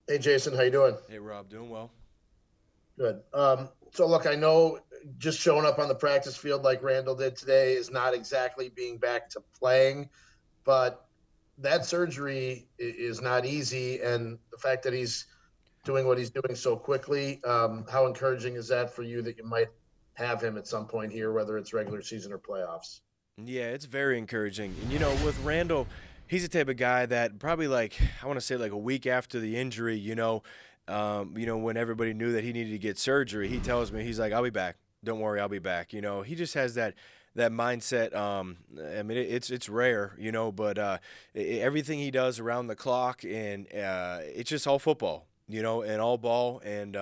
Hey Jason, how you doing? Hey Rob, doing well. Good. So look, I know just showing up on the practice field like Randall did today is not exactly being back to playing, but that surgery is not easy, and the fact that he's doing what he's doing so quickly, how encouraging is that for you that you might have him at some point here, whether it's regular season or playoffs? Yeah, it's very encouraging. And with Randall, he's the type of guy that probably like I want to say like a week after the injury, when everybody knew that he needed to get surgery, he tells me he's like, "I'll be back. Don't worry, I'll be back." He just has that mindset. I mean, it's rare, but everything he does around the clock and it's just all football, and all ball and.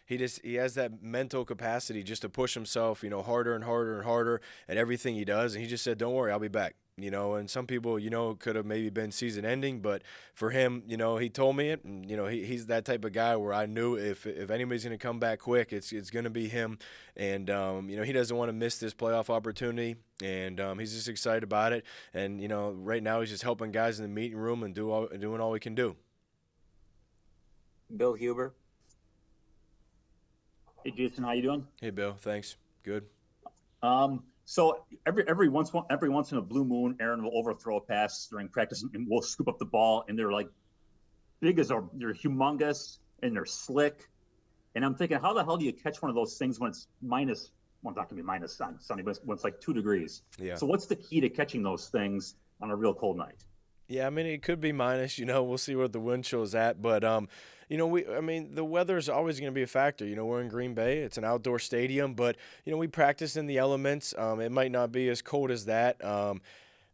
He has that mental capacity just to push himself, harder and harder and harder at everything he does. And he just said, "Don't worry, I'll be back." And some people, could have maybe been season ending, but for him, he told me it, and he's that type of guy where I knew if anybody's going to come back quick, it's going to be him, and he doesn't want to miss this playoff opportunity, and he's just excited about it, and right now he's just helping guys in the meeting room and doing all he can do. Bill Huber. Hey Jason, how you doing? Hey Bill, thanks. Good. So every once in a blue moon, Aaron will overthrow a pass during practice, and we'll scoop up the ball, and they're like they're humongous and they're slick. And I'm thinking, how the hell do you catch one of those things when it's minus? Well, not gonna be minus sunny, but when it's like 2 degrees. Yeah. So what's the key to catching those things on a real cold night? Yeah, I mean it could be minus. We'll see what the wind chill is at, but I mean the weather is always going to be a factor. We're in Green Bay; it's an outdoor stadium, but we practice in the elements. It might not be as cold as that.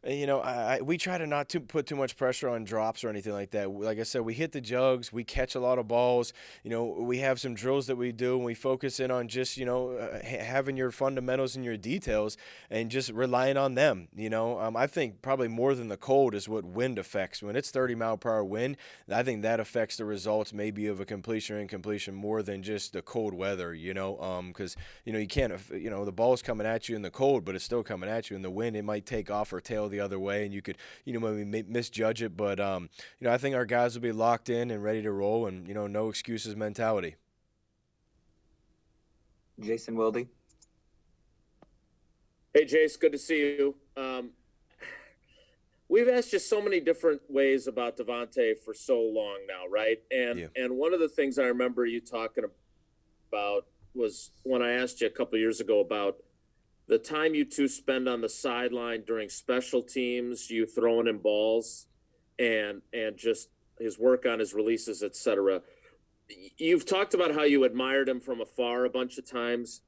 We try to not to put too much pressure on drops or anything like that. Like I said, we hit the jugs, we catch a lot of balls. We have some drills that we do, and we focus in on just having your fundamentals and your details, and just relying on them. I think probably more than the cold is what wind affects. When it's 30-mile-per-hour wind, I think that affects the results maybe of a completion or incompletion more than just the cold weather. Because you can't. The ball's coming at you in the cold, but it's still coming at you in the wind. It might take off or tail the other way, and you could, maybe misjudge it. But, I think our guys will be locked in and ready to roll, and, no excuses mentality. Jason Wilde. Hey, Jace, good to see you. We've asked you so many different ways about Devontae for so long now, right? And Yeah. and one of the things I remember you talking about was when I asked you a couple years ago about the time you two spend on the sideline during special teams, you throwing in balls, and just his work on his releases, etc. You've talked about how you admired him from afar a bunch of times.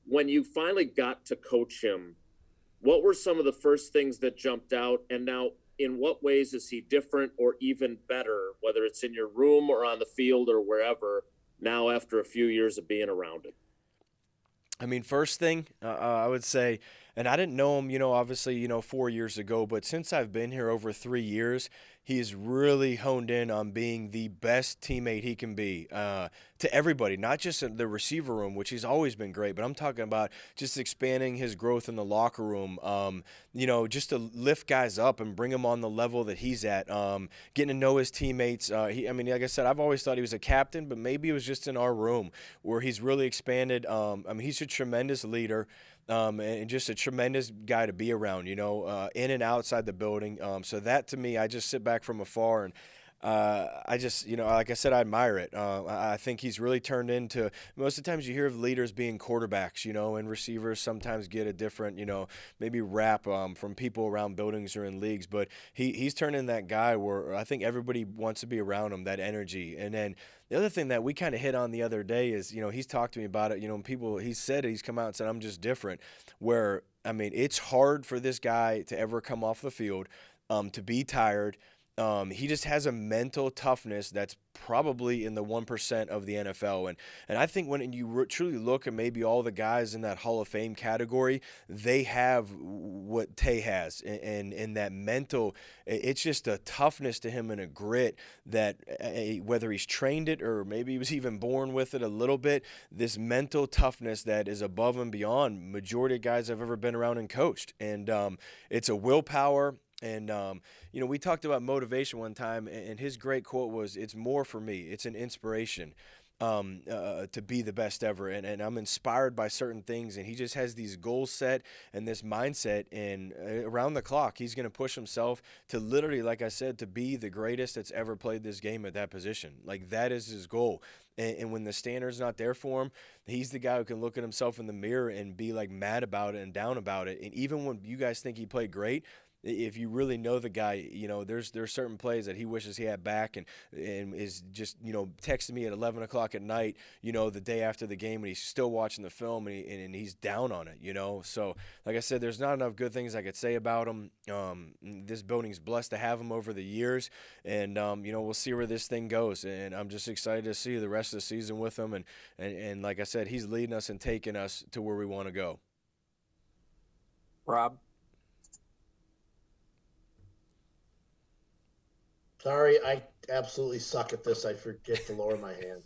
When you finally got to coach him, what were some of the first things that jumped out? And now, in what ways is he different or even better, whether it's in your room or on the field or wherever, now after a few years of being around him? I mean, first thing I would say, and I didn't know him, obviously, 4 years ago, but since I've been here over 3 years, he's really honed in on being the best teammate he can be to everybody, not just in the receiver room, which he's always been great, but I'm talking about just expanding his growth in the locker room, just to lift guys up and bring them on the level that he's at, getting to know his teammates. I mean, like I said, I've always thought he was a captain, but maybe it was just in our room where he's really expanded. I mean, he's a tremendous leader. And just a tremendous guy to be around, in and outside the building. So that to me, I just sit back from afar and I just, like I said, I admire it. I think he's really turned into most of the times you hear of leaders being quarterbacks, and receivers sometimes get a different, maybe rap from people around buildings or in leagues. But he's turned into that guy where I think everybody wants to be around him, that energy. And then the other thing that we kind of hit on the other day is, he's talked to me about it. He said he's come out and said, I'm just different. Where, I mean, it's hard for this guy to ever come off the field, to be tired. He just has a mental toughness that's probably in the 1% of the NFL. And I think when you truly look at maybe all the guys in that Hall of Fame category, they have what Tay has. And that mental, it's just a toughness to him and a grit that whether he's trained it or maybe he was even born with it a little bit, this mental toughness that is above and beyond majority of guys I've ever been around and coached. And it's a willpower And, we talked about motivation one time, and his great quote was, "It's more for me. It's an inspiration to be the best ever." And I'm inspired by certain things. And he just has these goals set and this mindset. And around the clock, he's going to push himself to literally, like I said, to be the greatest that's ever played this game at that position. Like, that is his goal. And when the standard's not there for him, he's the guy who can look at himself in the mirror and be like mad about it and down about it. And even when you guys think he played great, if you really know the guy, there's certain plays that he wishes he had back, and is just, texting me at 11 o'clock at night, the day after the game, and he's still watching the film, and he's down on it, So, like I said, there's not enough good things I could say about him. This building's blessed to have him over the years, and, we'll see where this thing goes, and I'm just excited to see the rest of the season with him, and like I said, he's leading us and taking us to where we want to go. Rob? Sorry, I absolutely suck at this. I forget to lower my hand.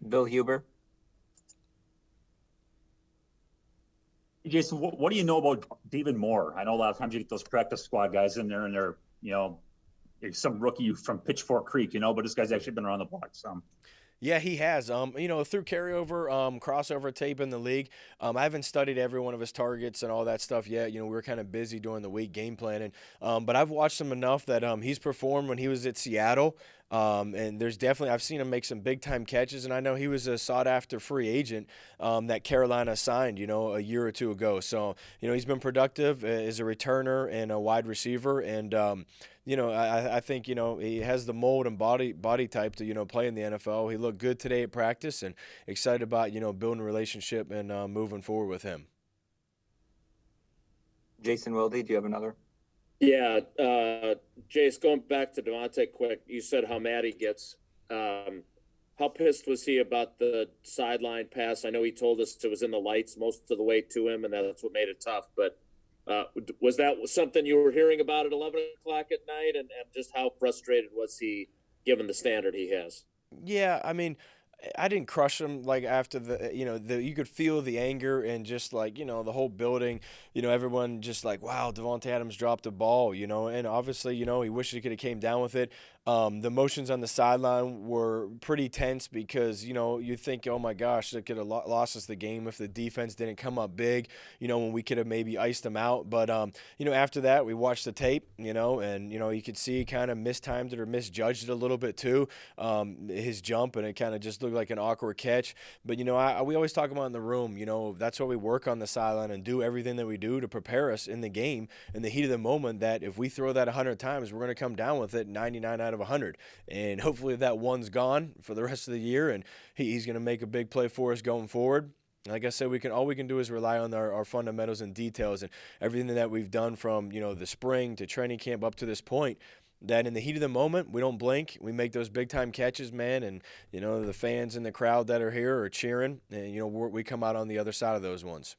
Bill Huber? Jason, what do you know about David Moore? I know a lot of times you get those practice squad guys in there, and they're, some rookie from Pitchfork Creek, but this guy's actually been around the block some. Yeah, he has. Through carryover, crossover tape in the league, I haven't studied every one of his targets and all that stuff yet. We were kind of busy during the week game planning. But I've watched him enough that he's performed when he was at Seattle. And there's definitely, I've seen him make some big time catches, and I know he was a sought after free agent that Carolina signed, a year or two ago. So, he's been productive as a returner and a wide receiver. And, I think, he has the mold and body type to, play in the NFL. He looked good today at practice, and excited about, building a relationship and moving forward with him. Jason Wilde, do you have another? Yeah, Jace, going back to Devontae quick, you said how mad he gets. How pissed was he about the sideline pass? I know he told us it was in the lights most of the way to him, and that's what made it tough. But was that something you were hearing about at 11 o'clock at night? And just how frustrated was he given the standard he has? Yeah, I mean, I didn't crush him like after you could feel the anger and just like, the whole building, everyone just like, wow, Devontae Adams dropped the ball, and obviously, he wished he could have came down with it. The emotions on the sideline were pretty tense because, you think, oh my gosh, they could have lost us the game if the defense didn't come up big, when we could have maybe iced them out. But, after that, we watched the tape, and, you could see he kind of mistimed it or misjudged it a little bit too, his jump, and it kind of just looked like an awkward catch. But, we always talk about in the room, that's why we work on the sideline and do everything that we do to prepare us in the game, in the heat of the moment, that if we throw that 100 times, we're going to come down with it 99 out of 100, and hopefully that one's gone for the rest of the year, and he's going to make a big play for us going forward. Like I said, all we can do is rely on our fundamentals and details and everything that we've done from the spring to training camp up to this point, that in the heat of the moment, we don't blink. We make those big time catches, man, and the fans in the crowd that are here are cheering, and we come out on the other side of those ones.